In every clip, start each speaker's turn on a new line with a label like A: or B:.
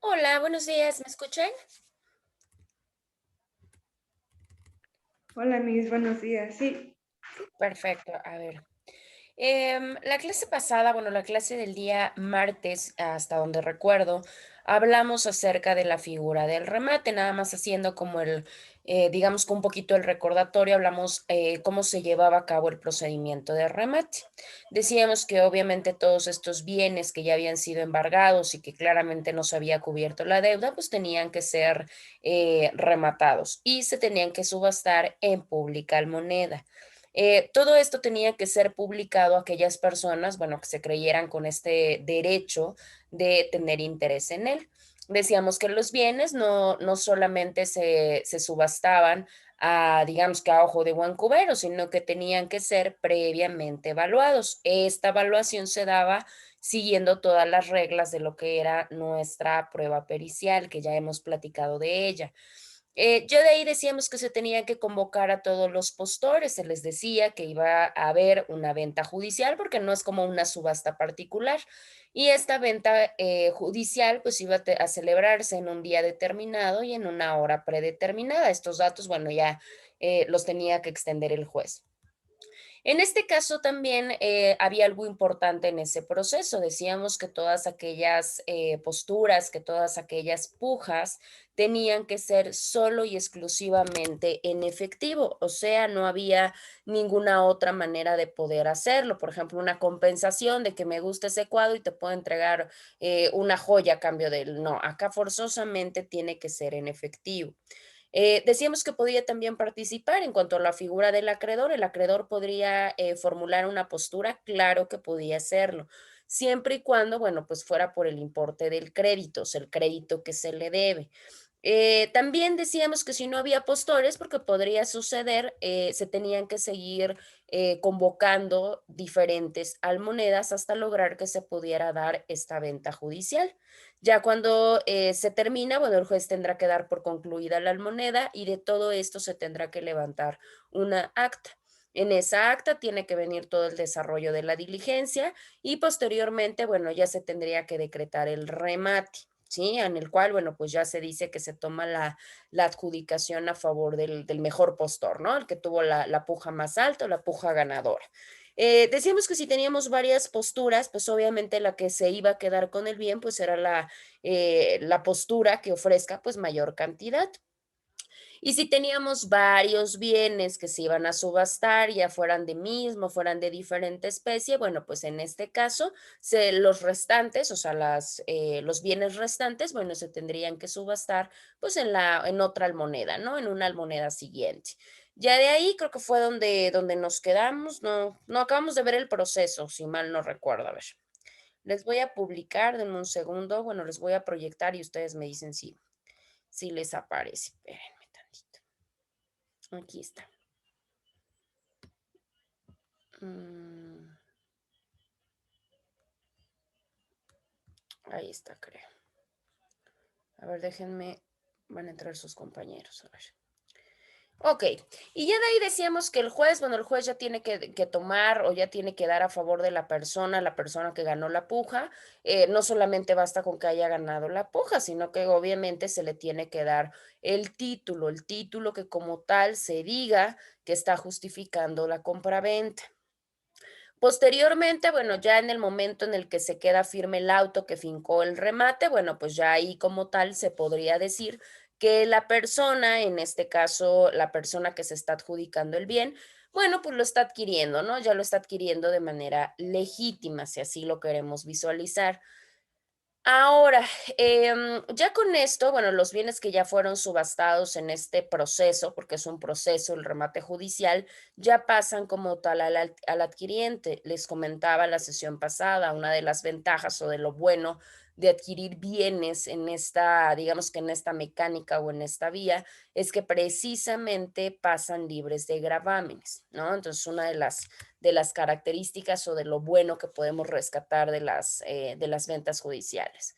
A: Hola, buenos días, ¿me escuchan?
B: Hola, mis buenos días. Sí,
A: Perfecto, a ver. La clase pasada, bueno, la clase del día martes, hasta donde recuerdo, hablamos acerca de la figura del remate, nada más haciendo como digamos que un poquito el recordatorio, hablamos cómo se llevaba a cabo el procedimiento de remate. Decíamos que obviamente todos estos bienes que ya habían sido embargados y que claramente no se había cubierto la deuda, pues tenían que ser rematados y se tenían que subastar en pública moneda. Todo esto tenía que ser publicado a aquellas personas, bueno, que se creyeran con este derecho de tener interés en él. Decíamos que los bienes no solamente se subastaban digamos que a ojo de buen cubero, sino que tenían que ser previamente evaluados. Esta evaluación se daba siguiendo todas las reglas de lo que era nuestra prueba pericial, que ya hemos platicado de ella. Ya de ahí decíamos que se tenía que convocar a todos los postores, se les decía que iba a haber una venta judicial, porque no es como una subasta particular, y esta venta judicial pues iba a celebrarse en un día determinado y en una hora predeterminada. Estos datos, bueno, ya los tenía que extender el juez. En este caso también había algo importante en ese proceso. Decíamos que todas aquellas posturas, que todas aquellas pujas tenían que ser solo y exclusivamente en efectivo, o sea, no había ninguna otra manera de poder hacerlo. Por ejemplo, una compensación de que me gusta ese cuadro y te puedo entregar una joya a cambio de él. No, acá forzosamente tiene que ser en efectivo. Decíamos que podía también participar en cuanto a la figura del acreedor. El acreedor podría formular una postura, claro que podía hacerlo, siempre y cuando, bueno, pues fuera por el importe del crédito, o sea, el crédito que se le debe. También decíamos que si no había postores, porque podría suceder, se tenían que seguir convocando diferentes almonedas hasta lograr que se pudiera dar esta venta judicial. Ya cuando se termina, bueno, el juez tendrá que dar por concluida la almoneda y de todo esto se tendrá que levantar una acta. En esa acta tiene que venir todo el desarrollo de la diligencia y posteriormente, bueno, ya se tendría que decretar el remate. ¿Sí? En el cual, bueno, pues ya se dice que se toma la adjudicación a favor del mejor postor, ¿no? El que tuvo la puja más alta o la puja ganadora. Decíamos que si teníamos varias posturas, pues obviamente la que se iba a quedar con el bien, pues era la postura que ofrezca pues mayor cantidad. Y si teníamos varios bienes que se iban a subastar, ya fueran de mismo, fueran de diferente especie, bueno, pues en este caso, los restantes, o sea, los bienes restantes, bueno, se tendrían que subastar pues en otra almoneda, ¿no? En una almoneda siguiente. Ya de ahí creo que fue donde nos quedamos, no acabamos de ver el proceso, si mal no recuerdo. A ver, les voy a publicar, denme un segundo, bueno, les voy a proyectar y ustedes me dicen si les aparece. Espérenme tantito. Aquí está. Mm, ahí está, creo. A ver, déjenme. Van a entrar sus compañeros. A ver. Ok, y ya de ahí decíamos que el juez, bueno, el juez ya tiene que tomar o ya tiene que dar a favor de la persona que ganó la puja. No solamente basta con que haya ganado la puja, sino que obviamente se le tiene que dar el título que como tal se diga que está justificando la compraventa. Posteriormente, bueno, ya en el momento en el que se queda firme el auto que fincó el remate, bueno, pues ya ahí como tal se podría decir que la persona, en este caso, la persona que se está adjudicando el bien, bueno, pues lo está adquiriendo, ¿no? Ya lo está adquiriendo de manera legítima, si así lo queremos visualizar. Ahora, ya con esto, bueno, los bienes que ya fueron subastados en este proceso, porque es un proceso, el remate judicial, ya pasan como tal al adquiriente. Les comentaba la sesión pasada, una de las ventajas o de lo bueno de adquirir bienes en esta, digamos que en esta mecánica o en esta vía, es que precisamente pasan libres de gravámenes, ¿no? Entonces, una de las características o de lo bueno que podemos rescatar de las ventas judiciales.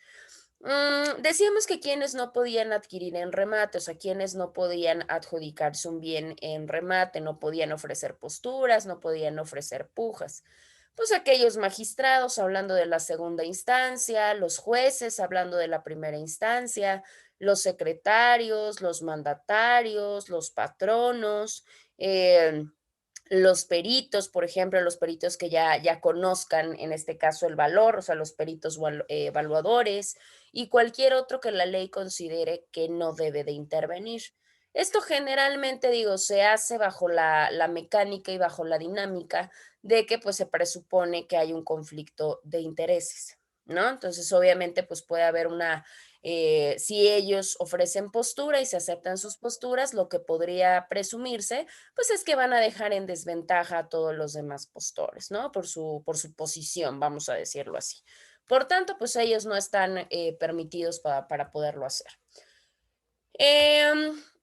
A: Decíamos que quienes no podían adquirir en remate, o sea, quienes no podían adjudicarse un bien en remate, no podían ofrecer posturas, no podían ofrecer pujas. Pues aquellos magistrados hablando de la segunda instancia, los jueces hablando de la primera instancia, los secretarios, los mandatarios, los patronos, los peritos, por ejemplo, los peritos que ya conozcan, en este caso, el valor, o sea, los peritos evaluadores y cualquier otro que la ley considere que no debe de intervenir. Esto generalmente, digo, se hace bajo la mecánica y bajo la dinámica de que, pues, se presupone que hay un conflicto de intereses, ¿no? Entonces, obviamente, pues, puede haber si ellos ofrecen postura y se aceptan sus posturas, lo que podría presumirse pues es que van a dejar en desventaja a todos los demás postores, ¿no? Por su posición, vamos a decirlo así. Por tanto, pues ellos no están permitidos para poderlo hacer.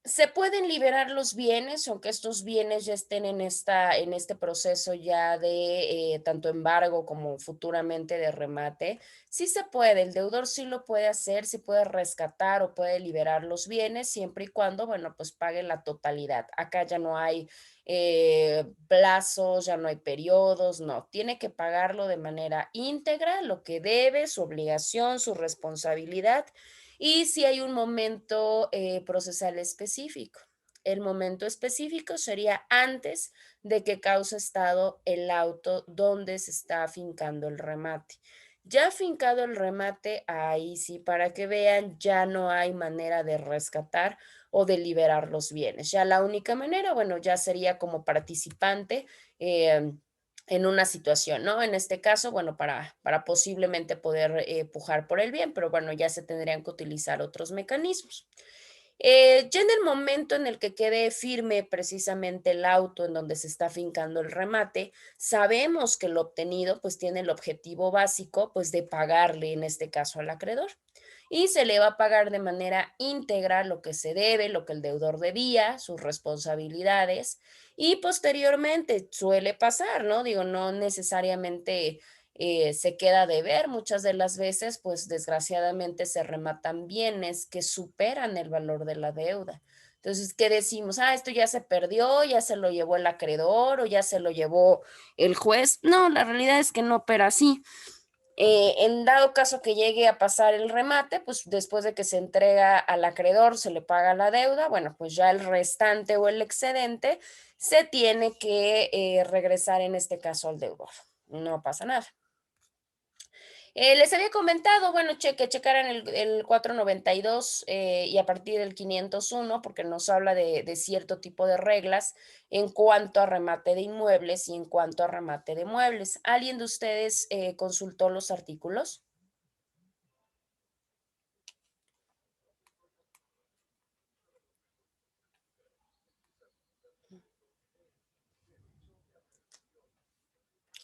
A: Se pueden liberar los bienes, aunque estos bienes ya estén en este proceso ya de tanto embargo como futuramente de remate. Sí se puede, el deudor sí lo puede hacer, sí puede rescatar o puede liberar los bienes siempre y cuando, bueno, pues pague la totalidad. Acá ya no hay plazos, ya no hay periodos, no, tiene que pagarlo de manera íntegra, lo que debe, su obligación, su responsabilidad y si hay un momento procesal específico. El momento específico sería antes de que cause estado el auto donde se está afincando el remate. Ya afincado el remate, ahí sí, para que vean, ya no hay manera de rescatar o de liberar los bienes. Ya la única manera, bueno, ya sería como participante en una situación, ¿no? En este caso, bueno, para posiblemente poder pujar por el bien, pero bueno, ya se tendrían que utilizar otros mecanismos. Ya en el momento en el que quede firme precisamente el auto en donde se está fincando el remate, sabemos que lo obtenido pues tiene el objetivo básico pues de pagarle en este caso al acreedor y se le va a pagar de manera íntegra lo que se debe, lo que el deudor debía, sus responsabilidades y posteriormente suele pasar, ¿no? Digo, no necesariamente se queda de ver. Muchas de las veces, pues desgraciadamente se rematan bienes que superan el valor de la deuda. Entonces, ¿qué decimos? Ah, esto ya se perdió, ya se lo llevó el acreedor o ya se lo llevó el juez. No, la realidad es que no opera así. En dado caso que llegue a pasar el remate, pues después de que se entrega al acreedor, se le paga la deuda, bueno, pues ya el restante o el excedente se tiene que regresar en este caso al deudor. No pasa nada. Les había comentado, bueno, que checaran el 492 y a partir del 501, porque nos habla de cierto tipo de reglas en cuanto a remate de inmuebles y en cuanto a remate de muebles. ¿Alguien de ustedes consultó los artículos?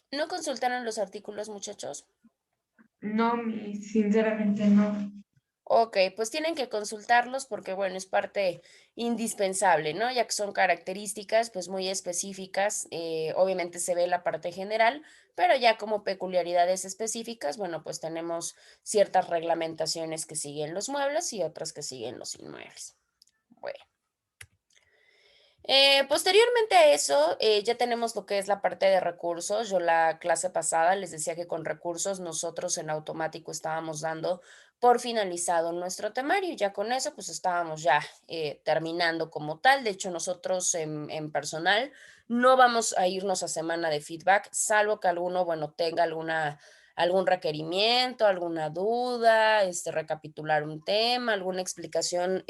A: ¿No consultaron los artículos, muchachos?
B: No, sinceramente no.
A: Ok, pues tienen que consultarlos porque, bueno, es parte indispensable, ¿no? Ya que son características, pues muy específicas. Obviamente se ve la parte general, pero ya como peculiaridades específicas, bueno, pues tenemos ciertas reglamentaciones que siguen los muebles y otras que siguen los inmuebles. Bueno. Posteriormente a eso, ya tenemos lo que es la parte de recursos. Yo la clase pasada les decía que con recursos nosotros en automático estábamos dando por finalizado nuestro temario y ya con eso pues estábamos ya terminando como tal. De hecho, nosotros en personal no vamos a irnos a semana de feedback, salvo que alguno, bueno, tenga algún requerimiento, alguna duda, recapitular un tema, alguna explicación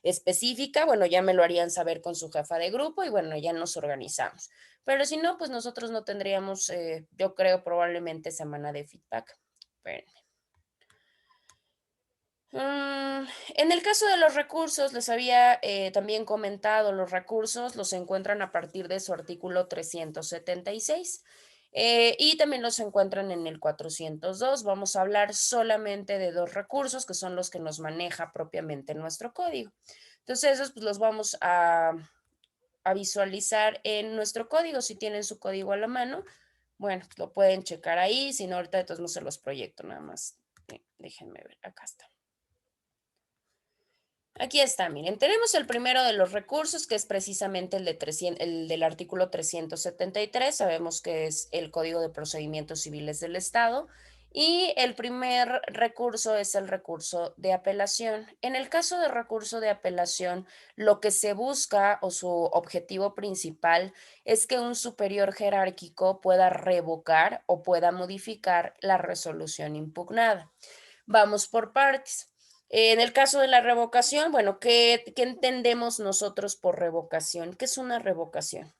A: específica, bueno, ya me lo harían saber con su jefa de grupo y bueno, ya nos organizamos. Pero si no, pues nosotros no tendríamos, yo creo, probablemente semana de feedback. Espérenme. En el caso de los recursos, les había también comentado, los recursos los encuentran a partir de su artículo 376 y también los encuentran en el 402. Vamos a hablar solamente de dos recursos que son los que nos maneja propiamente nuestro código. Entonces, esos pues, los vamos a visualizar en nuestro código. Si tienen su código a la mano, bueno, lo pueden checar ahí. Si no, ahorita de todos no se los proyecto, nada más. Déjenme ver, acá está. Aquí está, miren, tenemos el primero de los recursos, que es precisamente el de 300 el del artículo 373. Sabemos que es el Código de Procedimientos Civiles del Estado, y el primer recurso es el recurso de apelación. En el caso de recurso de apelación, lo que se busca, o su objetivo principal, es que un superior jerárquico pueda revocar o pueda modificar la resolución impugnada. Vamos por partes. En el caso de la revocación, bueno, ¿qué entendemos nosotros por revocación? ¿Qué es una revocación?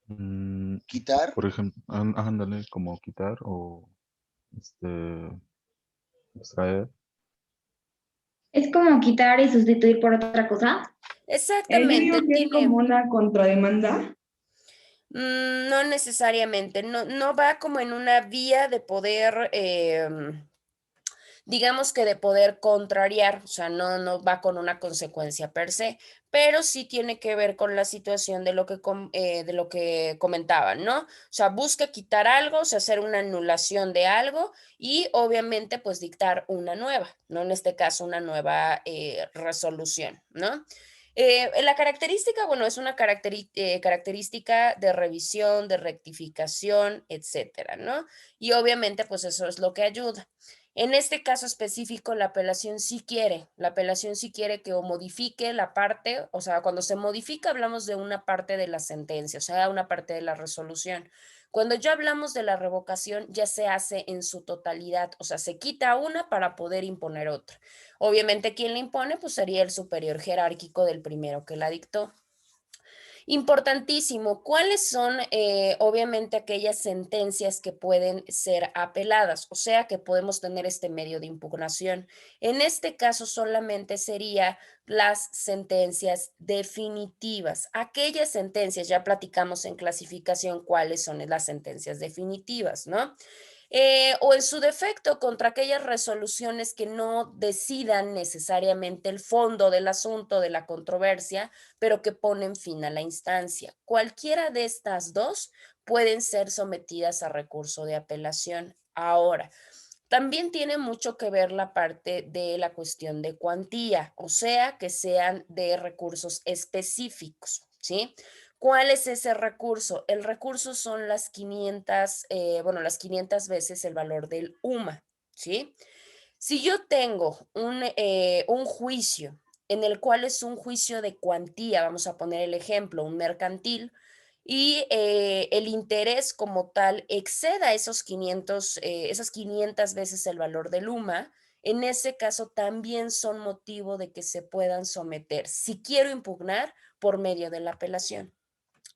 C: Mm,
D: Quitar,
C: por ejemplo, ándale, como quitar o este, extraer.
E: Es como quitar y sustituir por otra cosa.
B: Yo digo
A: Exactamente,
B: que es como una contrademanda.
A: no necesariamente, no va como en una vía de poder, digamos que de poder contrariar, o sea, no va con una consecuencia per se, pero sí tiene que ver con la situación de lo que comentaban, ¿no? O sea, busca quitar algo, o sea, hacer una anulación de algo y obviamente, pues, dictar una nueva, ¿no? En este caso, una nueva, resolución, ¿no? La característica, bueno, es una característica de revisión, de rectificación, etcétera, ¿no? Y obviamente, pues, eso es lo que ayuda. En este caso específico, la apelación sí quiere que o modifique la parte, o sea, cuando se modifica hablamos de una parte de la sentencia, o sea, una parte de la resolución. Cuando ya hablamos de la revocación, ya se hace en su totalidad, o sea, se quita una para poder imponer otra. Obviamente, quien la impone, pues sería el superior jerárquico del primero que la dictó. Importantísimo, ¿cuáles son, obviamente, aquellas sentencias que pueden ser apeladas? O sea, que podemos tener este medio de impugnación. En este caso, solamente sería las sentencias definitivas. Aquellas sentencias, ya platicamos en clasificación cuáles son las sentencias definitivas, ¿no? O en su defecto, contra aquellas resoluciones que no decidan necesariamente el fondo del asunto, de la controversia, pero que ponen fin a la instancia. Cualquiera de estas dos pueden ser sometidas a recurso de apelación. Ahora, también tiene mucho que ver la parte de la cuestión de cuantía, o sea, que sean de recursos específicos, ¿sí? ¿Cuál es ese recurso? El recurso son las 500, bueno, las 500 veces el valor del UMA, ¿sí? Si yo tengo un juicio en el cual es un juicio de cuantía, vamos a poner el ejemplo, un mercantil, y el interés como tal exceda esas 500 veces el valor del UMA, en ese caso también son motivo de que se puedan someter, si quiero impugnar, por medio de la apelación.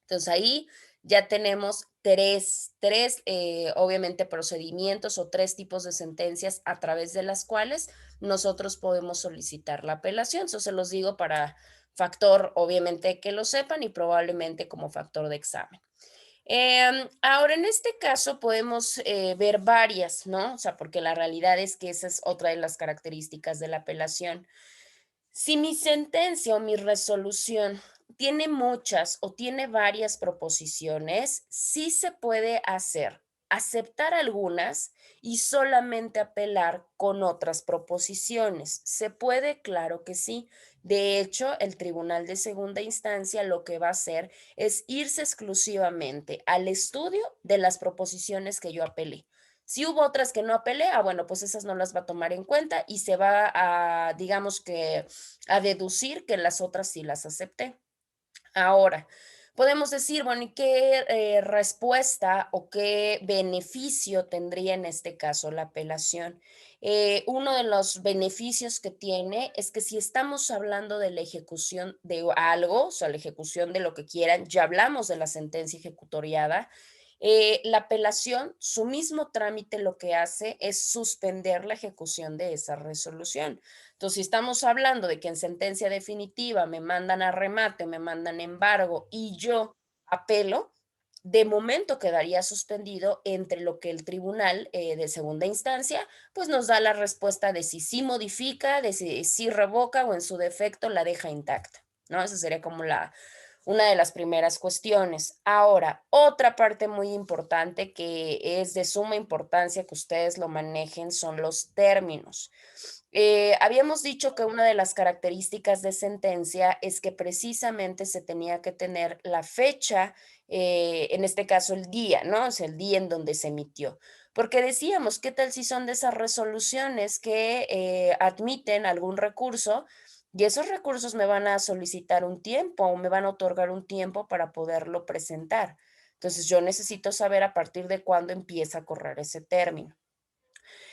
A: Entonces ahí ya tenemos obviamente, procedimientos o tres tipos de sentencias a través de las cuales nosotros podemos solicitar la apelación. Eso se los digo para factor, obviamente, que lo sepan y probablemente como factor de examen. Ahora, en este caso podemos ver varias, ¿no? O sea, porque la realidad es que esa es otra de las características de la apelación. Si mi sentencia o mi resolución tiene muchas o tiene varias proposiciones, sí se puede hacer, aceptar algunas y solamente apelar con otras proposiciones. ¿Se puede? Claro que sí. De hecho, el Tribunal de Segunda Instancia lo que va a hacer es irse exclusivamente al estudio de las proposiciones que yo apelé. Si hubo otras que no apelé, bueno, pues esas no las va a tomar en cuenta y se va a, digamos que, a deducir que las otras sí las acepté. Ahora, podemos decir, bueno, ¿y qué respuesta o qué beneficio tendría en este caso la apelación? Uno de los beneficios que tiene es que si estamos hablando de la ejecución de algo, o sea, la ejecución de lo que quieran, ya hablamos de la sentencia ejecutoriada, la apelación, su mismo trámite lo que hace es suspender la ejecución de esa resolución. Entonces, si estamos hablando de que en sentencia definitiva me mandan a remate, me mandan embargo y yo apelo, de momento quedaría suspendido entre lo que el tribunal de segunda instancia pues nos da la respuesta de si sí modifica, de si sí revoca o en su defecto la deja intacta, ¿no? Esa sería como una de las primeras cuestiones. Ahora, otra parte muy importante que es de suma importancia que ustedes lo manejen son los términos. Habíamos dicho que una de las características de sentencia es que precisamente se tenía que tener la fecha, en este caso el día, ¿no? O sea, el día en donde se emitió. Porque decíamos, ¿qué tal si son de esas resoluciones que admiten algún recurso y esos recursos me van a solicitar un tiempo o me van a otorgar un tiempo para poderlo presentar? Entonces, yo necesito saber a partir de cuándo empieza a correr ese término.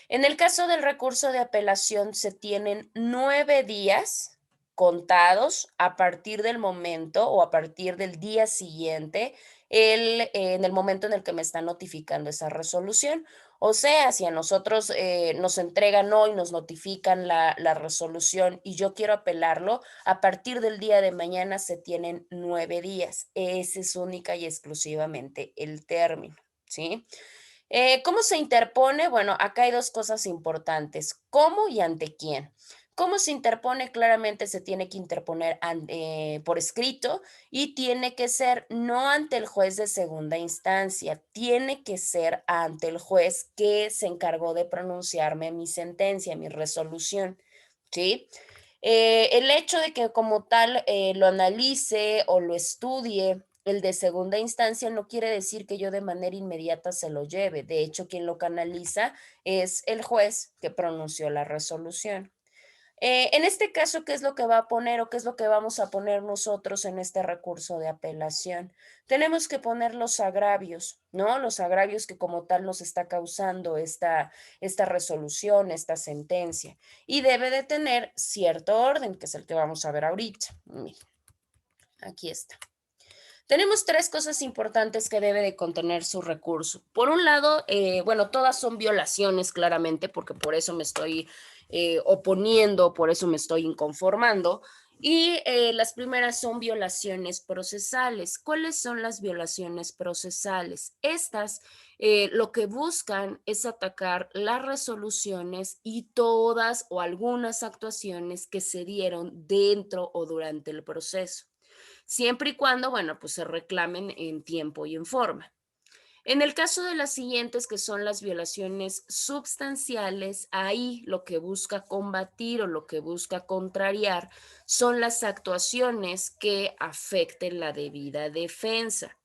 A: En el caso del recurso de apelación, se tienen 9 días contados a partir del momento o a partir del día siguiente, en el momento en el que me está notificando esa resolución. O sea, si a nosotros nos entregan hoy, nos notifican la resolución y yo quiero apelarlo, a partir del día de mañana se tienen 9 días. Ese es única y exclusivamente el término, ¿sí? ¿Cómo se interpone? Bueno, acá hay dos cosas importantes. ¿Cómo y ante quién? ¿Cómo se interpone? Claramente se tiene que interponer por escrito y tiene que ser no ante el juez de segunda instancia, tiene que ser ante el juez que se encargó de pronunciarme mi sentencia, mi resolución, ¿sí? El hecho de que como tal lo analice o lo estudie el de segunda instancia no quiere decir que yo de manera inmediata se lo lleve. De hecho, quien lo canaliza es el juez que pronunció la resolución. En este caso, ¿qué es lo que va a poner o qué es lo que vamos a poner nosotros en este recurso de apelación? Tenemos que poner los agravios, ¿no? Los agravios que como tal nos está causando esta resolución, esta sentencia. Y debe de tener cierto orden, que es el que vamos a ver ahorita. Miren, aquí está. Tenemos tres cosas importantes que debe de contener su recurso. Por un lado, bueno, todas son violaciones claramente, porque por eso me estoy oponiendo, por eso me estoy inconformando. Y las primeras son violaciones procesales. ¿Cuáles son las violaciones procesales? Estas lo que buscan es atacar las resoluciones y todas o algunas actuaciones que se dieron dentro o durante el proceso, siempre y cuando, bueno, pues se reclamen en tiempo y en forma. En el caso de las siguientes, que son las violaciones substanciales, ahí lo que busca combatir o lo que busca contrariar son las actuaciones que afecten la debida defensa.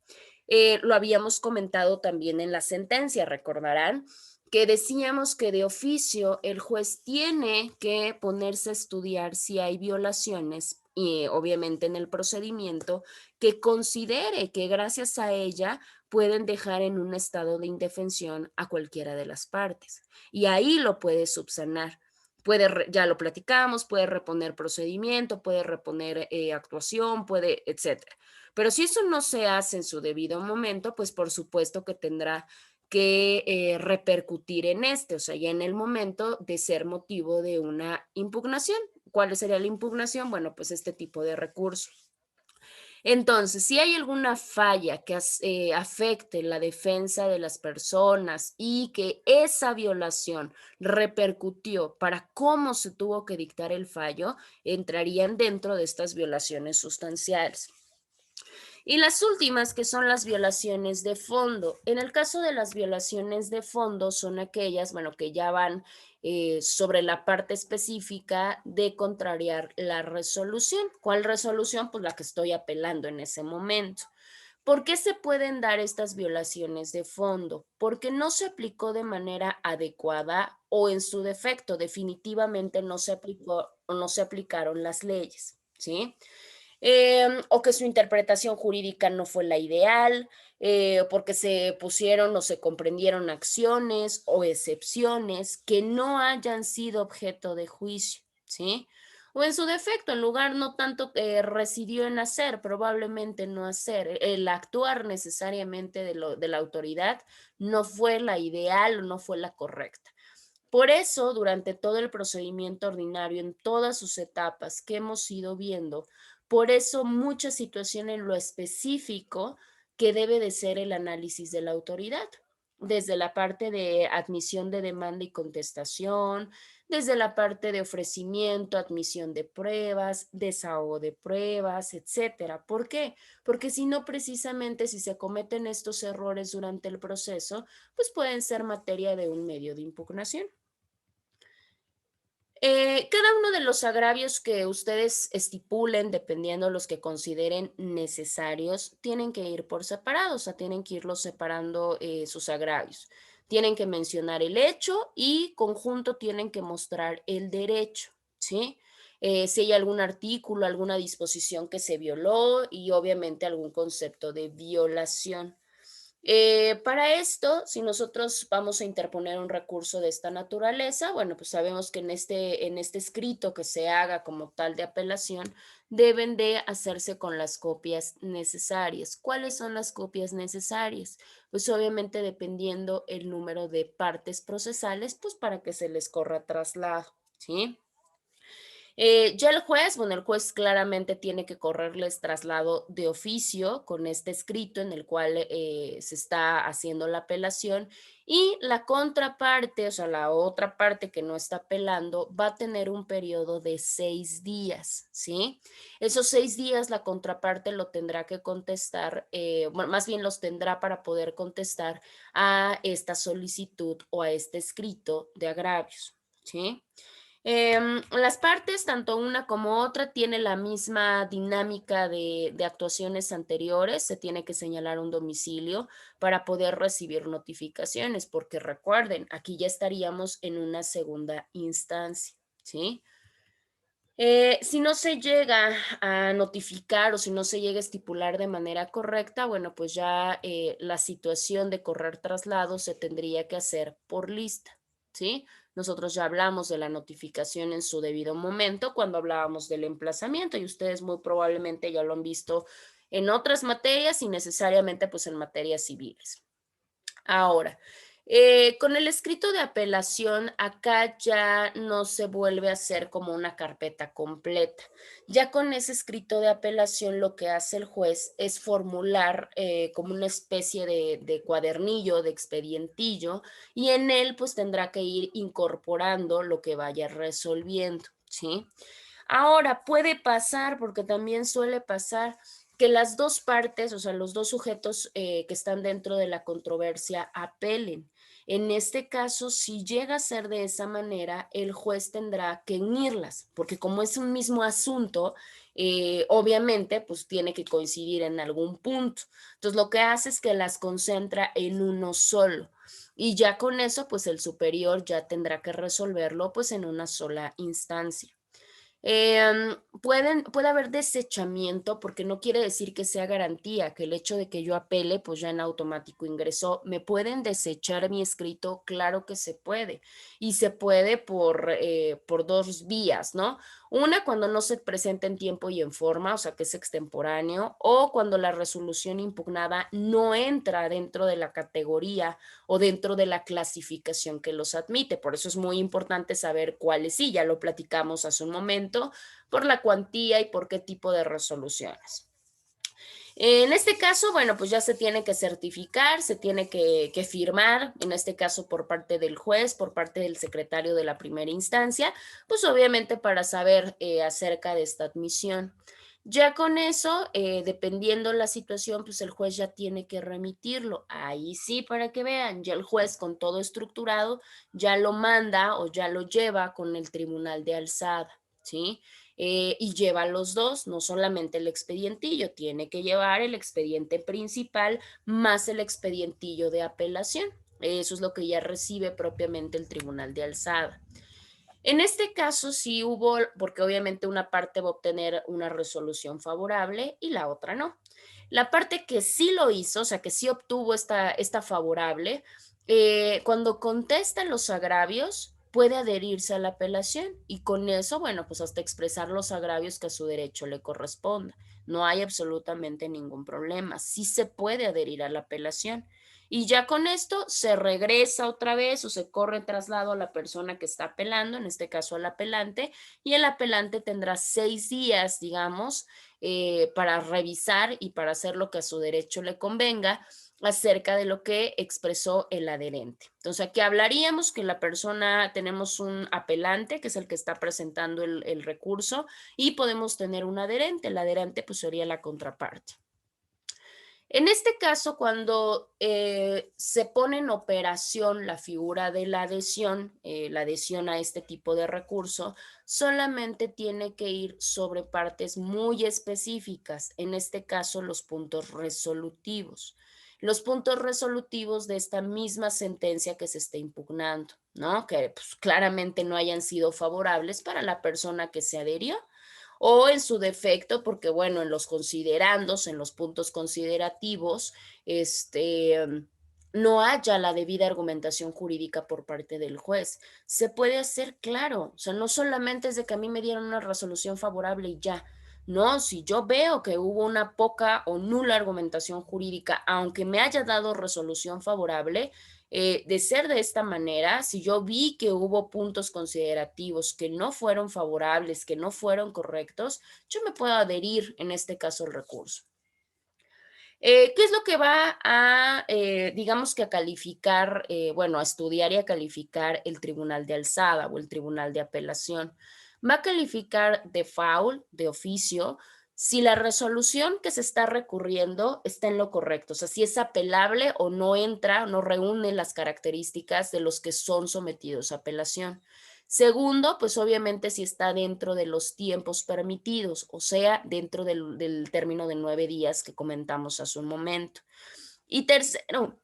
A: Lo habíamos comentado también en la sentencia, recordarán que decíamos que de oficio el juez tiene que ponerse a estudiar si hay violaciones y obviamente en el procedimiento que considere que gracias a ella pueden dejar en un estado de indefensión a cualquiera de las partes. Y ahí lo puede subsanar. Ya lo platicamos, puede reponer procedimiento, puede reponer actuación, puede, etcétera. Pero si eso no se hace en su debido momento, pues por supuesto que tendrá que repercutir en o sea, ya en el momento de ser motivo de una impugnación. ¿Cuál sería la impugnación? Bueno, pues este tipo de recurso. Entonces, si hay alguna falla que afecte la defensa de las personas y que esa violación repercutió para cómo se tuvo que dictar el fallo, entrarían dentro de estas violaciones sustanciales. Y las últimas, que son las violaciones de fondo. En el caso de las violaciones de fondo, son aquellas, bueno, que ya van sobre la parte específica de contrariar la resolución. ¿Cuál resolución? Pues la que estoy apelando en ese momento. ¿Por qué se pueden dar estas violaciones de fondo? Porque no se aplicó de manera adecuada o en su defecto definitivamente no se aplicó o no se aplicaron las leyes, ¿sí? O que su interpretación jurídica no fue la ideal, porque se pusieron o se comprendieron acciones o excepciones que no hayan sido objeto de juicio, ¿sí? O en su defecto, en lugar no tanto residió en hacer, probablemente no hacer, el actuar necesariamente de la autoridad no fue la ideal o no fue la correcta. Por eso, durante todo el procedimiento ordinario, en todas sus etapas que hemos ido viendo, por eso mucha situación en lo específico que debe de ser el análisis de la autoridad. desde la parte de admisión de demanda y contestación, desde la parte de ofrecimiento, admisión de pruebas, desahogo de pruebas, etcétera. ¿Por qué? Porque si no, precisamente si se cometen estos errores durante el proceso, pues pueden ser materia de un medio de impugnación. Cada uno de los agravios que ustedes estipulen, dependiendo los que consideren necesarios, tienen que ir por separado, o sea, tienen que irlos separando sus agravios. Tienen que mencionar el hecho y conjunto tienen que mostrar el derecho, ¿sí? Si hay algún artículo, alguna disposición que se violó y obviamente algún concepto de violación. Para esto, si nosotros vamos a interponer un recurso de esta naturaleza, bueno, pues sabemos que en este escrito que se haga como tal de apelación, deben de hacerse con las copias necesarias. ¿Cuáles son las copias necesarias? Pues obviamente dependiendo el número de partes procesales, pues para que se les corra traslado, ¿sí? Ya el juez, bueno, el juez claramente tiene que correrles traslado de oficio con este escrito en el cual se está haciendo la apelación y la contraparte, o sea, la otra parte que no está apelando, va a tener un periodo de 6 días, ¿sí? Esos 6 días la contraparte lo tendrá que contestar, bueno, más bien los tendrá para poder contestar a esta solicitud o a este escrito de agravios, ¿sí? Las partes, tanto una como otra, tienen la misma dinámica de actuaciones anteriores. Se tiene que señalar un domicilio para poder recibir notificaciones, porque recuerden, aquí ya estaríamos en una segunda instancia, ¿sí? Si no se llega a notificar o si no se llega a estipular de manera correcta, bueno, pues ya la situación de correr traslado se tendría que hacer por lista, ¿sí? Nosotros ya hablamos de la notificación en su debido momento cuando hablábamos del emplazamiento y ustedes muy probablemente ya lo han visto en otras materias y necesariamente pues en materias civiles. Ahora, con el escrito de apelación, acá ya no se vuelve a hacer como una carpeta completa. Ya con ese escrito de apelación, lo que hace el juez es formular como una especie de cuadernillo, de expedientillo, y en él pues tendrá que ir incorporando lo que vaya resolviendo, ¿sí? Ahora, puede pasar, porque también suele pasar, que las dos partes, o sea, los dos sujetos que están dentro de la controversia apelen. En este caso, si llega a ser de esa manera, el juez tendrá que unirlas, porque como es un mismo asunto, obviamente, pues tiene que coincidir en algún punto. Entonces, lo que hace es que las concentra en uno solo. Y ya con eso, pues el superior ya tendrá que resolverlo, pues en una sola instancia. Puede haber desechamiento porque no quiere decir que sea garantía, que el hecho de que yo apele, pues ya en automático ingresó. ¿Me pueden desechar mi escrito? Claro que se puede. Y se puede por dos vías, ¿no? Una, cuando no se presenta en tiempo y en forma, o sea, que es extemporáneo, o cuando la resolución impugnada no entra dentro de la categoría o dentro de la clasificación que los admite. Por eso es muy importante saber cuáles sí, ya lo platicamos hace un momento, por la cuantía y por qué tipo de resoluciones. En este caso, bueno, pues ya se tiene que certificar, se tiene que firmar, en este caso por parte del juez, por parte del secretario de la primera instancia, pues obviamente para saber acerca de esta admisión. Ya con eso, dependiendo la situación, pues el juez ya tiene que remitirlo. Ahí sí, para que vean, ya el juez con todo estructurado ya lo manda o ya lo lleva con el tribunal de alzada, ¿sí? Y lleva los dos, no solamente el expedientillo, tiene que llevar el expediente principal más el expedientillo de apelación. Eso es lo que ya recibe propiamente el tribunal de alzada. En este caso sí hubo, porque obviamente una parte va a obtener una resolución favorable y la otra no. La parte que sí lo hizo, o sea, que sí obtuvo esta favorable, cuando contesta los agravios, puede adherirse a la apelación y con eso, bueno, pues hasta expresar los agravios que a su derecho le corresponda. No hay absolutamente ningún problema. Sí se puede adherir a la apelación. Y ya con esto se regresa otra vez o se corre traslado a la persona que está apelando, en este caso al apelante, y el apelante tendrá 6 días, digamos, para revisar y para hacer lo que a su derecho le convenga. acerca de lo que expresó el adherente. Entonces, aquí hablaríamos que la persona, tenemos un apelante, que es el que está presentando el recurso, y podemos tener un adherente. El adherente pues sería la contraparte. En este caso, cuando se pone en operación la figura de la adhesión a este tipo de recurso, solamente tiene que ir sobre partes muy específicas, en este caso los puntos resolutivos. Los puntos resolutivos de esta misma sentencia que se está impugnando, ¿no? Que pues, claramente no hayan sido favorables para la persona que se adherió, o en su defecto, porque bueno, en los considerandos, en los puntos considerativos, no haya la debida argumentación jurídica por parte del juez. Se puede hacer claro, o sea, no solamente es de que a mí me dieron una resolución favorable y ya. No, si yo veo que hubo una poca o nula argumentación jurídica, aunque me haya dado resolución favorable, de ser de esta manera, si yo vi que hubo puntos considerativos que no fueron favorables, que no fueron correctos, yo me puedo adherir en este caso al recurso. ¿Qué es lo que va a, digamos que a calificar, bueno, a estudiar y a calificar el tribunal de alzada o el tribunal de apelación? Va a calificar de foul, de oficio, si la resolución que se está recurriendo está en lo correcto, o sea, si es apelable o no entra, no reúne las características de los que son sometidos a apelación. Segundo, pues obviamente si está dentro de los tiempos permitidos, o sea, dentro del término de 9 días que comentamos hace un momento. Y tercero,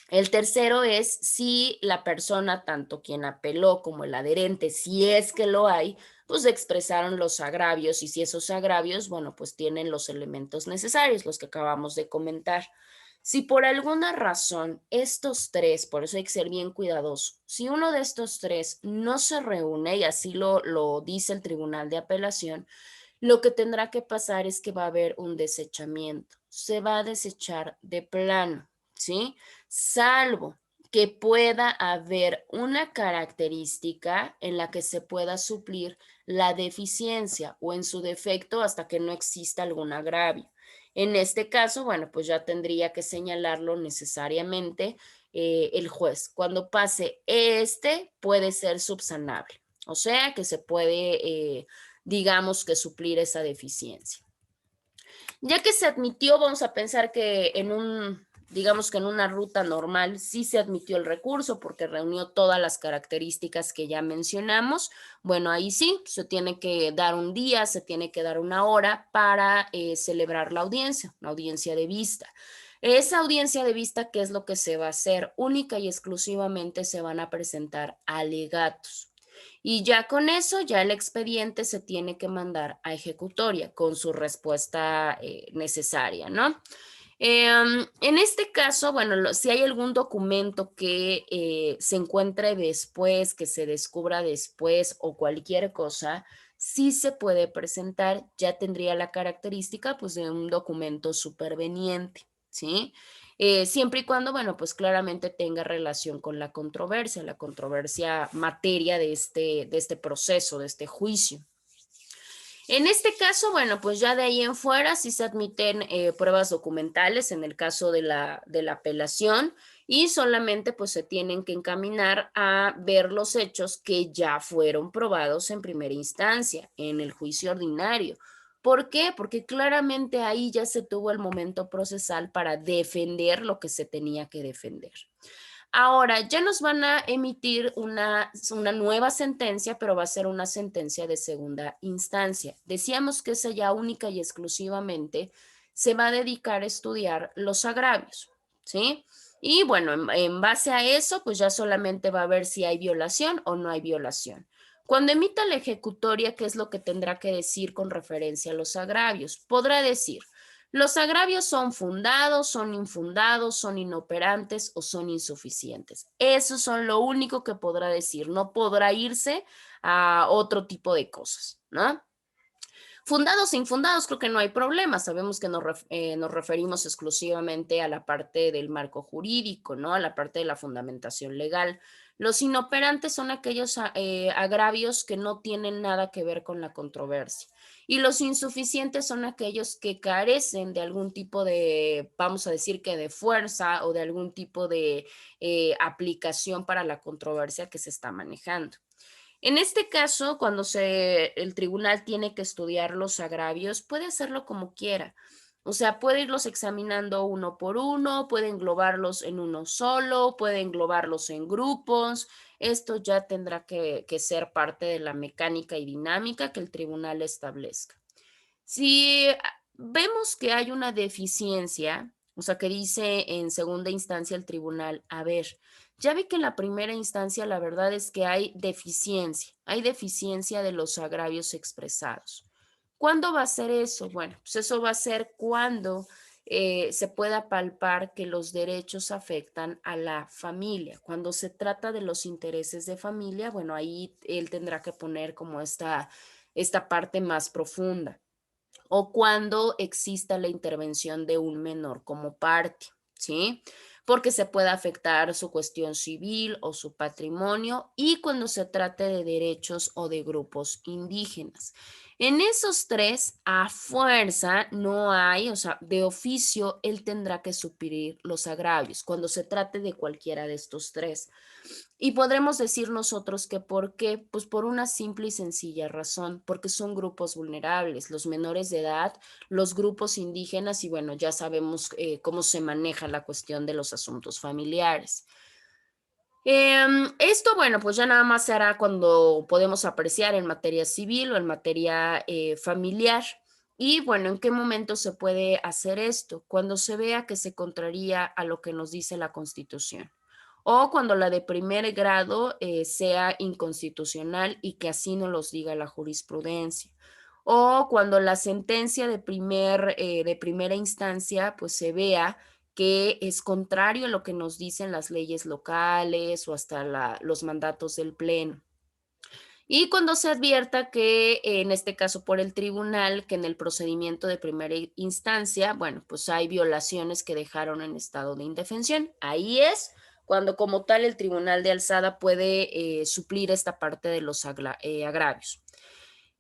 A: el tercero es si la persona, tanto quien apeló como el adherente, si es que lo hay, pues expresaron los agravios, y si esos agravios, bueno, pues tienen los elementos necesarios, los que acabamos de comentar. Si por alguna razón estos tres, por eso hay que ser bien cuidadoso, si uno de estos tres no se reúne, y así lo dice el Tribunal de Apelación, lo que tendrá que pasar es que va a haber un desechamiento, se va a desechar de plano, ¿sí? Salvo que pueda haber una característica en la que se pueda suplir la deficiencia o en su defecto hasta que no exista algún agravio. En este caso, bueno, pues ya tendría que señalarlo necesariamente el juez. Cuando pase puede ser subsanable, o sea que se puede, digamos que suplir esa deficiencia. Ya que se admitió, vamos a pensar que digamos que en una ruta normal sí se admitió el recurso porque reunió todas las características que ya mencionamos. Bueno, ahí sí, se tiene que dar un día, se tiene que dar una hora para celebrar la audiencia de vista. Esa audiencia de vista, ¿qué es lo que se va a hacer? Única y exclusivamente se van a presentar alegatos. Y ya con eso, ya el expediente se tiene que mandar a ejecutoria con su respuesta necesaria, ¿no? En este caso, bueno, si hay algún documento que se encuentre después, que se descubra después o cualquier cosa, sí se puede presentar, ya tendría la característica pues de un documento superveniente, ¿sí? Siempre y cuando, bueno, pues claramente tenga relación con la controversia materia de este proceso, de este juicio. En este caso, bueno, pues ya de ahí en fuera sí se admiten pruebas documentales en el caso de la apelación y solamente pues se tienen que encaminar a ver los hechos que ya fueron probados en primera instancia, en el juicio ordinario. ¿Por qué? Porque claramente ahí ya se tuvo el momento procesal para defender lo que se tenía que defender. Ahora, ya nos van a emitir una nueva sentencia, pero va a ser una sentencia de segunda instancia. Decíamos que esa ya única y exclusivamente se va a dedicar a estudiar los agravios, ¿sí? Y bueno, en base a eso, pues ya solamente va a ver si hay violación o no hay violación. Cuando emita la ejecutoria, ¿qué es lo que tendrá que decir con referencia a los agravios? Podrá decir: los agravios son fundados, son infundados, son inoperantes o son insuficientes. Eso son lo único que podrá decir. No podrá irse a otro tipo de cosas, ¿no? Fundados e infundados creo que no hay problema. Sabemos que nos referimos exclusivamente a la parte del marco jurídico, ¿no? A la parte de la fundamentación legal. Los inoperantes son aquellos agravios que no tienen nada que ver con la controversia. Y los insuficientes son aquellos que carecen de algún tipo de, vamos a decir que de fuerza o de algún tipo de aplicación para la controversia que se está manejando. En este caso, cuando el tribunal tiene que estudiar los agravios, puede hacerlo como quiera. O sea, puede irlos examinando uno por uno, puede englobarlos en uno solo, puede englobarlos en grupos. Esto ya tendrá que ser parte de la mecánica y dinámica que el tribunal establezca. Si vemos que hay una deficiencia, o sea, que dice en segunda instancia el tribunal, a ver, ya vi que en la primera instancia la verdad es que hay deficiencia de los agravios expresados. ¿Cuándo va a ser eso? Bueno, pues eso va a ser cuando se pueda palpar que los derechos afectan a la familia. Cuando se trata de los intereses de familia, bueno, ahí él tendrá que poner como esta parte más profunda o cuando exista la intervención de un menor como parte, ¿sí? Porque se puede afectar su cuestión civil o su patrimonio y cuando se trate de derechos o de grupos indígenas. En esos tres, a fuerza no hay, o sea, de oficio, él tendrá que suplir los agravios cuando se trate de cualquiera de estos tres. Y podremos decir nosotros que ¿por qué? Pues por una simple y sencilla razón, porque son grupos vulnerables, los menores de edad, los grupos indígenas y bueno, ya sabemos cómo se maneja la cuestión de los asuntos familiares. Esto, bueno, pues ya nada más se hará cuando podemos apreciar en materia civil o en materia familiar. Y bueno, ¿en qué momento se puede hacer esto? Cuando se vea que se contraría a lo que nos dice la Constitución o cuando la de primer grado sea inconstitucional y que así nos los diga la jurisprudencia. O cuando la sentencia de primera instancia pues se vea que es contrario a lo que nos dicen las leyes locales o hasta los mandatos del Pleno. Y cuando se advierta que, en este caso por el tribunal, que en el procedimiento de primera instancia, bueno, pues hay violaciones que dejaron en estado de indefensión. Ahí es cuando como tal el tribunal de alzada puede suplir esta parte de los agravios.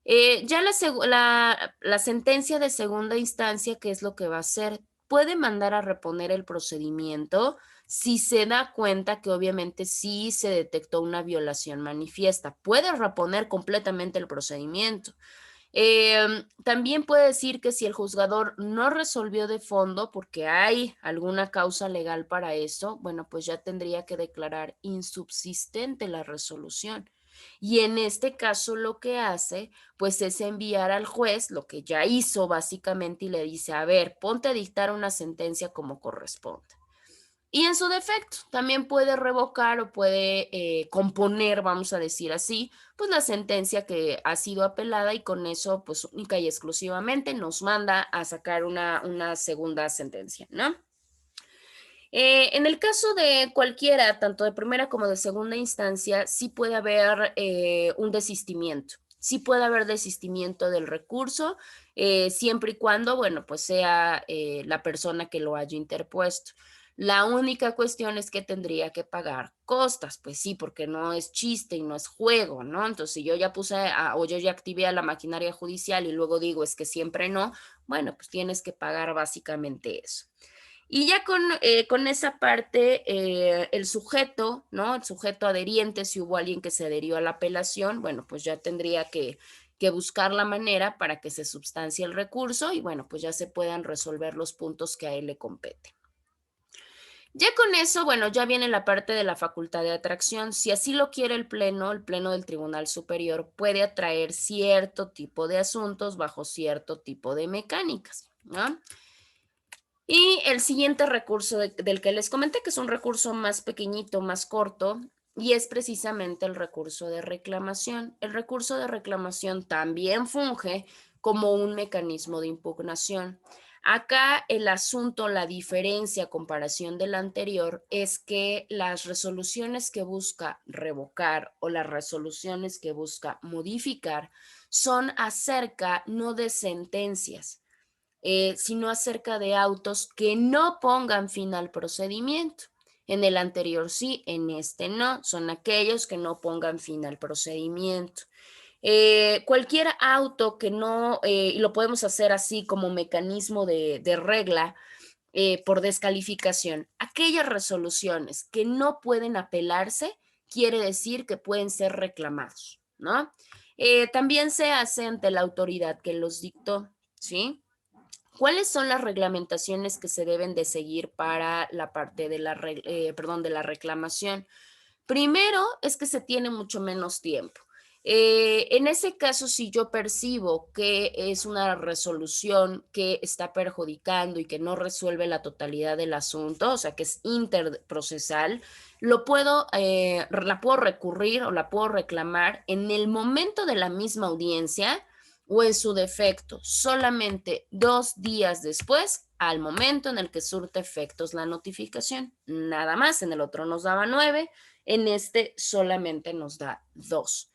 A: Ya la sentencia de segunda instancia, ¿qué es lo que va a hacer? Puede mandar a reponer el procedimiento si se da cuenta que obviamente sí se detectó una violación manifiesta. Puede reponer completamente el procedimiento. También puede decir que si el juzgador no resolvió de fondo porque hay alguna causa legal para eso, bueno, pues ya tendría que declarar insubsistente la resolución. Y en este caso lo que hace, pues es enviar al juez lo que ya hizo básicamente y le dice, a ver, ponte a dictar una sentencia como corresponde. Y en su defecto, también puede revocar o puede componer, vamos a decir así, pues la sentencia que ha sido apelada y con eso, pues única y exclusivamente nos manda a sacar una segunda sentencia, ¿no? En el caso de cualquiera, tanto de primera como de segunda instancia, sí puede haber un desistimiento. Sí puede haber desistimiento del recurso, siempre y cuando, bueno, pues sea la persona que lo haya interpuesto. La única cuestión es que tendría que pagar costas, pues sí, porque no es chiste y no es juego, ¿no? Entonces, si yo ya o yo ya activé a la maquinaria judicial y luego digo es que siempre no, bueno, pues tienes que pagar básicamente eso. Y ya con esa parte, el sujeto, ¿no? El sujeto adheriente, si hubo alguien que se adherió a la apelación, bueno, pues ya tendría que buscar la manera para que se substancie el recurso y bueno, pues ya se puedan resolver los puntos que a él le competen. Ya con eso, bueno, ya viene la parte de la facultad de atracción. Si así lo quiere el Pleno del Tribunal Superior puede atraer cierto tipo de asuntos bajo cierto tipo de mecánicas, ¿no? Y el siguiente recurso del que les comenté, que es un recurso más pequeñito, más corto, y es precisamente el recurso de reclamación. El recurso de reclamación también funge como un mecanismo de impugnación. Acá el asunto, la diferencia a comparación del anterior es que las resoluciones que busca revocar o las resoluciones que busca modificar son acerca no de sentencias, sino acerca de autos que no pongan fin al procedimiento. En el anterior sí, en este no. Son aquellos que no pongan fin al procedimiento. Cualquier auto que no, y lo podemos hacer así como mecanismo de regla, por descalificación. Aquellas resoluciones que no pueden apelarse, quiere decir que pueden ser reclamados, ¿no? También se hace ante la autoridad que los dictó, ¿sí? ¿Cuáles son las reglamentaciones que se deben de seguir para la parte de de la reclamación? Primero es que se tiene mucho menos tiempo. En ese caso, si yo percibo que es una resolución que está perjudicando y que no resuelve la totalidad del asunto, o sea, que es interprocesal, la puedo recurrir o la puedo reclamar en el momento de la misma audiencia o en su defecto, solamente 2 días después, al momento en el que surte efectos la notificación. Nada más, en el otro nos daba 9, en este solamente nos da 2.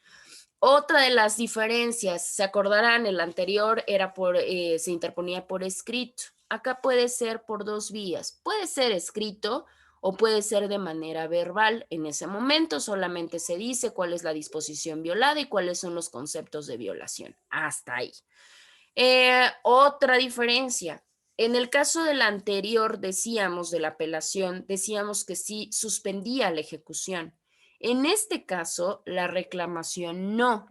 A: Otra de las diferencias, se acordarán, el anterior era se interponía por escrito. Acá puede ser por 2 vías. Puede ser escrito o puede ser de manera verbal. En ese momento solamente se dice cuál es la disposición violada y cuáles son los conceptos de violación. Hasta ahí. Otra diferencia. En el caso del anterior, decíamos, de la apelación, decíamos que sí suspendía la ejecución. En este caso, la reclamación no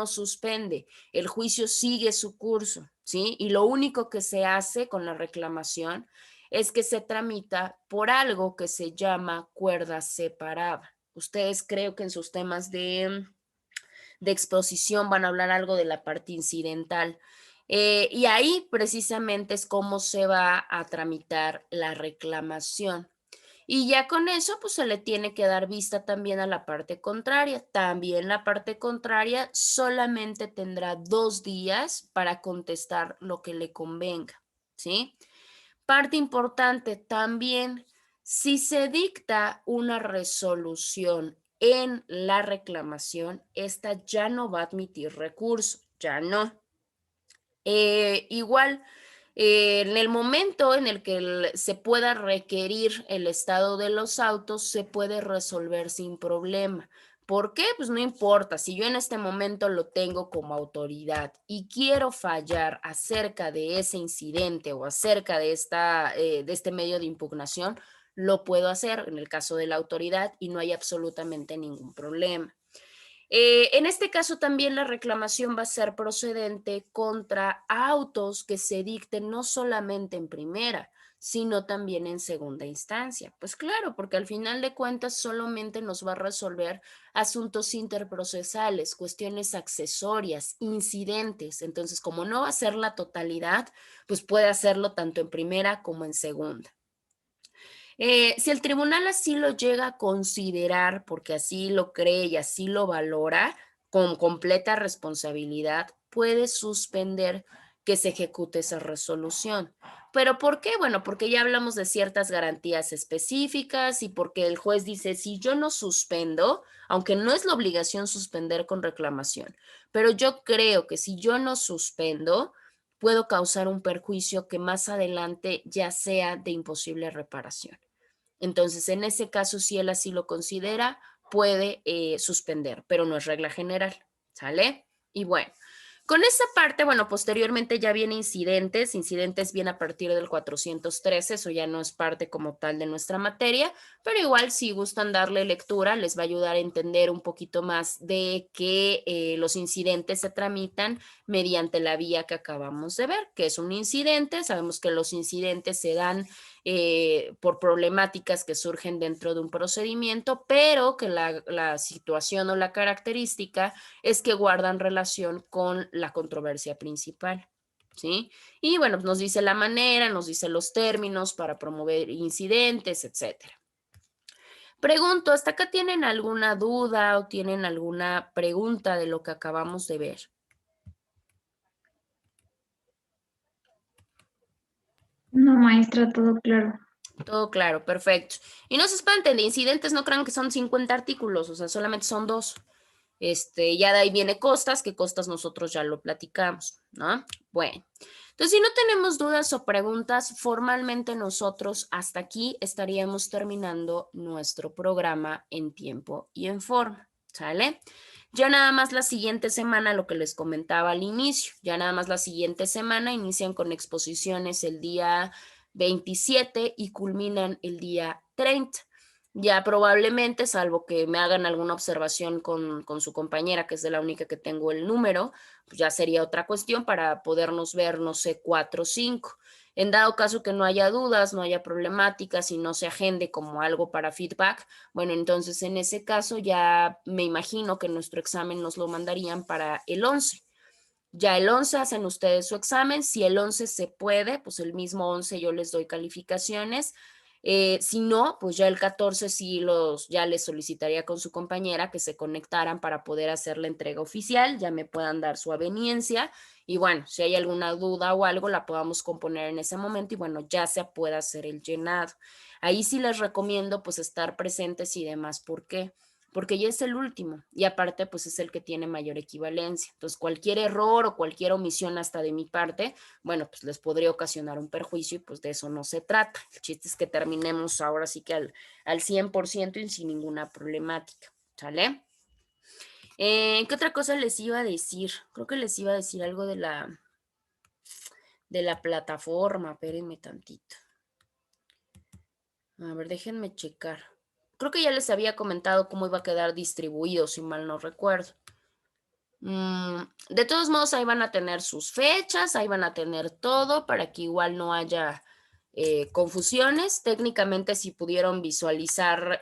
A: suspende, el juicio sigue su curso, ¿sí? Y lo único que se hace con la reclamación es que se tramita por algo que se llama cuerda separada. Ustedes creo que en sus temas de exposición van a hablar algo de la parte incidental. Y ahí precisamente es cómo se va a tramitar la reclamación. Y ya con eso, pues se le tiene que dar vista también a la parte contraria. También la parte contraria solamente tendrá 2 días para contestar lo que le convenga, ¿sí? Parte importante también, si se dicta una resolución en la reclamación, esta ya no va a admitir recurso, ya no. Igual, en el momento en el que se pueda requerir el estado de los autos, se puede resolver sin problema. ¿Por qué? Pues no importa, si yo en este momento lo tengo como autoridad y quiero fallar acerca de ese incidente o acerca de este medio de impugnación, lo puedo hacer en el caso de la autoridad y no hay absolutamente ningún problema. En este caso también la reclamación va a ser procedente contra autos que se dicten no solamente en primera, sino también en segunda instancia. Pues claro, porque al final de cuentas solamente nos va a resolver asuntos interprocesales, cuestiones accesorias, incidentes. Entonces, como no va a ser la totalidad, pues puede hacerlo tanto en primera como en segunda. Si el tribunal así lo llega a considerar, porque así lo cree y así lo valora, con completa responsabilidad, puede suspender que se ejecute esa resolución. ¿Pero por qué? Bueno, porque ya hablamos de ciertas garantías específicas y porque el juez dice, si yo no suspendo, aunque no es la obligación suspender con reclamación, pero yo creo que si yo no suspendo, puedo causar un perjuicio que más adelante ya sea de imposible reparación. Entonces, en ese caso, si él así lo considera, puede suspender, pero no es regla general, ¿sale? Y bueno, con esa parte, bueno, posteriormente ya viene incidentes viene a partir del 413, eso ya no es parte como tal de nuestra materia, pero igual si gustan darle lectura, les va a ayudar a entender un poquito más de que los incidentes se tramitan mediante la vía que acabamos de ver, que es un incidente. Sabemos que los incidentes se dan por problemáticas que surgen dentro de un procedimiento, pero que la situación o la característica es que guardan relación con la controversia principal, ¿sí? Y bueno, nos dice la manera, nos dice los términos para promover incidentes, etcétera. Pregunto, ¿hasta acá tienen alguna duda o tienen alguna pregunta de lo que acabamos de ver?
E: No, maestra, todo claro.
A: Todo claro, perfecto. Y no se espanten, de incidentes no crean que son 50 artículos, o sea, solamente son 2. Ya de ahí viene costas, que costas nosotros ya lo platicamos, ¿no? Bueno, entonces si no tenemos dudas o preguntas, formalmente nosotros hasta aquí estaríamos terminando nuestro programa en tiempo y en forma, ¿sale? Ya nada más la siguiente semana, lo que les comentaba al inicio, ya nada más la siguiente semana inician con exposiciones el día 27 y culminan el día 30. Ya probablemente, salvo que me hagan alguna observación con su compañera, que es de la única que tengo el número, pues ya sería otra cuestión para podernos ver, no sé, 4 o 5. En dado caso que no haya dudas, no haya problemáticas y no se agende como algo para feedback, bueno, entonces en ese caso ya me imagino que nuestro examen nos lo mandarían para el 11. Ya el 11 hacen ustedes su examen, si el 11 se puede, pues el mismo 11 yo les doy calificaciones. Si no, pues ya el 14 sí ya les solicitaría con su compañera que se conectaran para poder hacer la entrega oficial, ya me puedan dar su aveniencia y bueno, si hay alguna duda o algo la podamos componer en ese momento y bueno, ya se puede hacer el llenado. Ahí sí les recomiendo pues estar presentes y demás. ¿Por qué? Porque ya es el último y aparte pues es el que tiene mayor equivalencia. Entonces cualquier error o cualquier omisión hasta de mi parte, bueno, pues les podría ocasionar un perjuicio y pues de eso no se trata. El chiste es que terminemos ahora sí que al 100% y sin ninguna problemática, ¿sale? ¿Qué otra cosa les iba a decir? Creo que les iba a decir algo de la plataforma, espérenme tantito. A ver, déjenme checar. Creo que ya les había comentado cómo iba a quedar distribuido, si mal no recuerdo. De todos modos, ahí van a tener sus fechas, ahí van a tener todo para que igual no haya confusiones. Técnicamente, si pudieron visualizar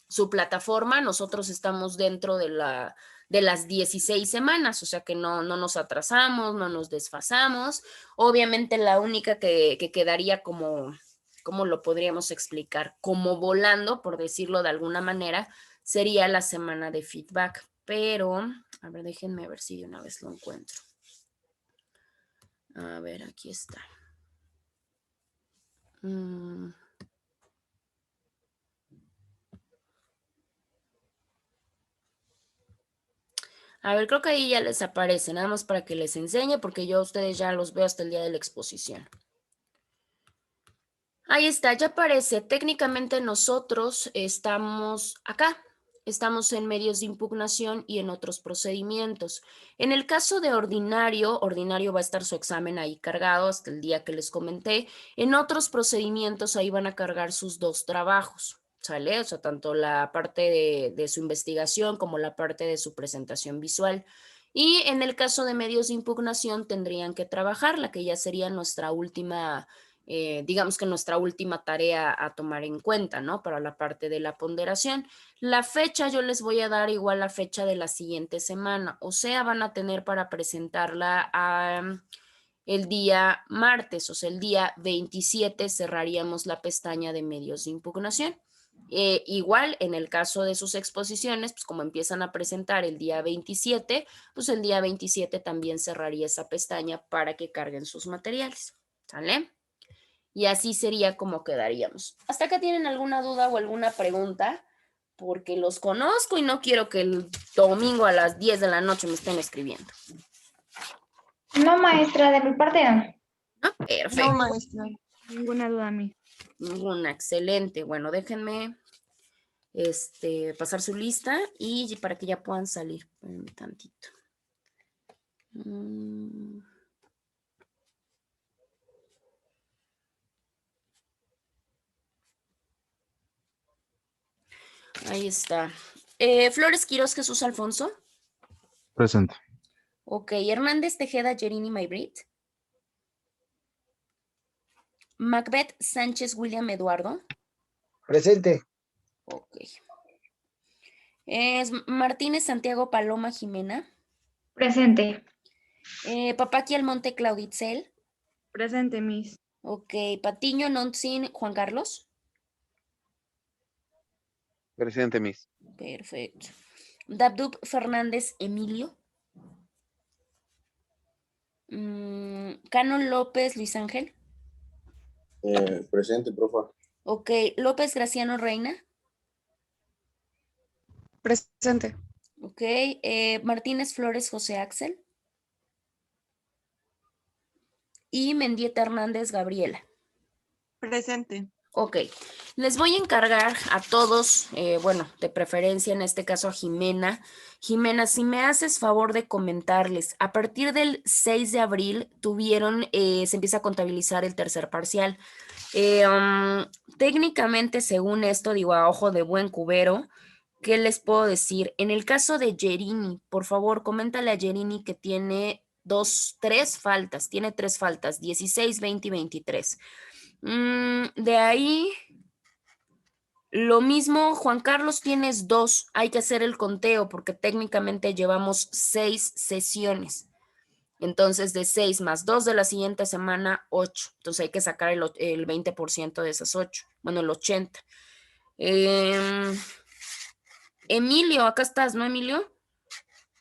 A: su plataforma, nosotros estamos dentro de las 16 semanas, o sea que no nos atrasamos, no nos desfasamos. Obviamente la única que quedaría como, ¿cómo lo podríamos explicar? Como volando, por decirlo de alguna manera, sería la semana de feedback. Pero, a ver, déjenme ver si de una vez lo encuentro. A ver, aquí está. A ver, creo que ahí ya les aparece, nada más para que les enseñe, porque yo a ustedes ya los veo hasta el día de la exposición. Ahí está, ya aparece. Técnicamente nosotros estamos acá. Estamos en medios de impugnación y en otros procedimientos. En el caso de ordinario va a estar su examen ahí cargado hasta el día que les comenté. En otros procedimientos ahí van a cargar sus 2 trabajos, ¿sale? O sea, tanto la parte de su investigación como la parte de su presentación visual. Y en el caso de medios de impugnación tendrían que trabajar, la que ya sería nuestra última digamos que nuestra última tarea a tomar en cuenta, ¿no? Para la parte de la ponderación. La fecha yo les voy a dar igual la fecha de la siguiente semana, o sea, van a tener para presentarla el día martes, o sea, el día 27 cerraríamos la pestaña de medios de impugnación. Igual en el caso de sus exposiciones, pues como empiezan a presentar el día 27, pues el día 27 también cerraría esa pestaña para que carguen sus materiales, ¿sale? Y así sería como quedaríamos. ¿Hasta acá tienen alguna duda o alguna pregunta? Porque los conozco y no quiero que el domingo a las 10 de la noche me estén escribiendo.
E: No, maestra, de mi parte no.
A: ¿No? Perfecto.
B: No, maestra. Ninguna duda a mí.
A: Ninguna, excelente. Bueno, déjenme pasar su lista y para que ya puedan salir. Espérenme tantito. Ahí está. Flores Quiroz Jesús Alfonso.
C: Presente.
A: Ok, Hernández Tejeda Yerini Maybrit. Macbeth Sánchez William Eduardo.
D: Presente.
A: Ok. Es Martínez Santiago Paloma Jimena.
E: Presente.
A: Papaki Almonte Clauditzel.
B: Presente, Miss.
A: Ok. Patiño Nontzin Juan Carlos.
F: Presente, Miss.
A: Perfecto. Dabdub Fernández Emilio. Cano López Luis Ángel.
G: Presente, profa.
A: Ok. López Graciano Reina.
B: Presente.
A: Ok. Martínez Flores José Axel. Y Mendieta Hernández Gabriela.
B: Presente.
A: Ok, les voy a encargar a todos, bueno, de preferencia en este caso a Jimena. Jimena, si me haces favor de comentarles, a partir del 6 de abril se empieza a contabilizar el tercer parcial. Técnicamente, según esto, digo a ojo de buen cubero, ¿qué les puedo decir? En el caso de Yerini, por favor, coméntale a Yerini que tiene tres faltas, 16, 20 y 23. De ahí, lo mismo, Juan Carlos, tienes 2. Hay que hacer el conteo porque técnicamente llevamos 6 sesiones. Entonces, de 6 más 2 de la siguiente semana, 8. Entonces, hay que sacar el 20% de esas 8. Bueno, el 80. Emilio, acá estás, ¿no, Emilio?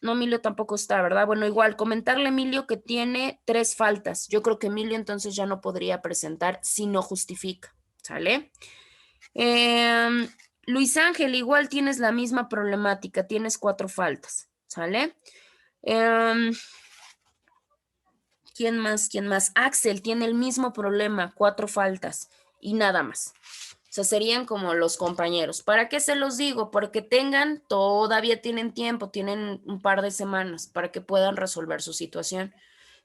A: No, Emilio tampoco está, ¿verdad? Bueno, igual, comentarle a Emilio que tiene 3 faltas. Yo creo que Emilio entonces ya no podría presentar si no justifica, ¿sale? Luis Ángel, igual tienes la misma problemática, tienes 4 faltas, ¿sale? ¿Quién más? ¿Quién más? Axel tiene el mismo problema, 4 faltas y nada más. O sea, serían como los compañeros. ¿Para qué se los digo? Porque todavía tienen tiempo, tienen un par de semanas para que puedan resolver su situación.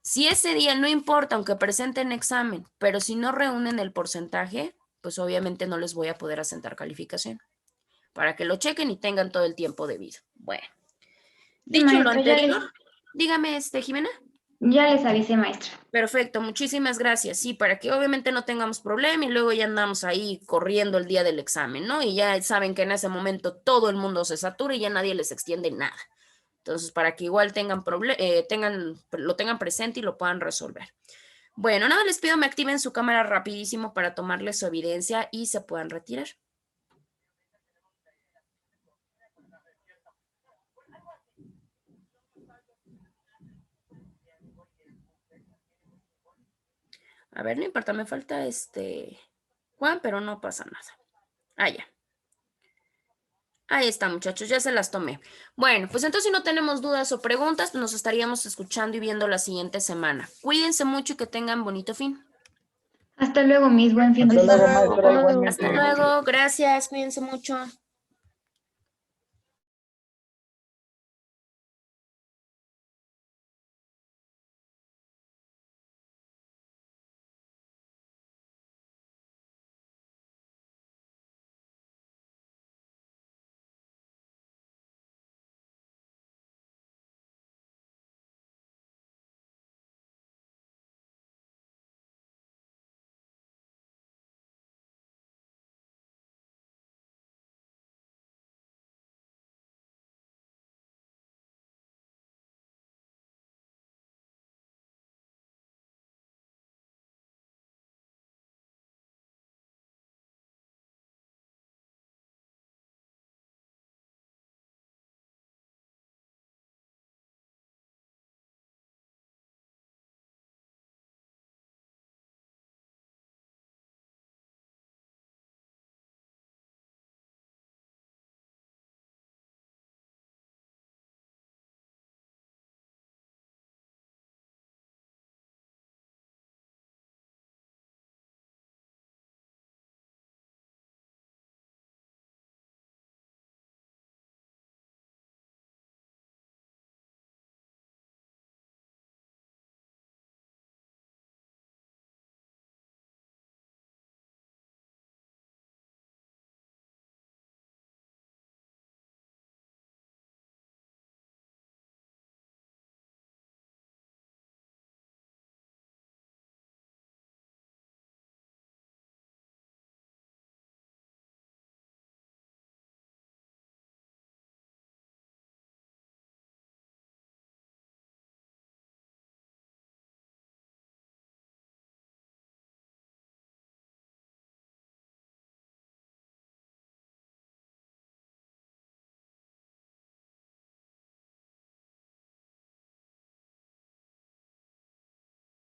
A: Si ese día no importa, aunque presenten examen, pero si no reúnen el porcentaje, pues obviamente no les voy a poder asentar calificación. Para que lo chequen y tengan todo el tiempo debido. Bueno,
E: Sí,
A: dicho lo
E: maestra,
A: anterior, dígame, Jimena.
E: ya les avisé, maestra.
A: Perfecto, muchísimas gracias. Sí, para que obviamente no tengamos problema y luego ya andamos ahí corriendo el día del examen, ¿no? Y ya saben que en ese momento todo el mundo se satura y ya nadie les extiende nada. Entonces, para que igual lo tengan presente y lo puedan resolver. Bueno, nada, les pido me activen su cámara rapidísimo para tomarles su evidencia y se puedan retirar. A ver, no importa, me falta Juan, pero no pasa nada. Ah, ya. Ahí está, muchachos, ya se las tomé. Bueno, pues entonces si no tenemos dudas o preguntas, pues nos estaríamos escuchando y viendo la siguiente semana. Cuídense mucho y que tengan bonito fin.
E: Hasta luego, mis buen fin de
D: Hasta luego,
E: semana.
D: maestra, igualmente.
A: Hasta luego, gracias, cuídense mucho.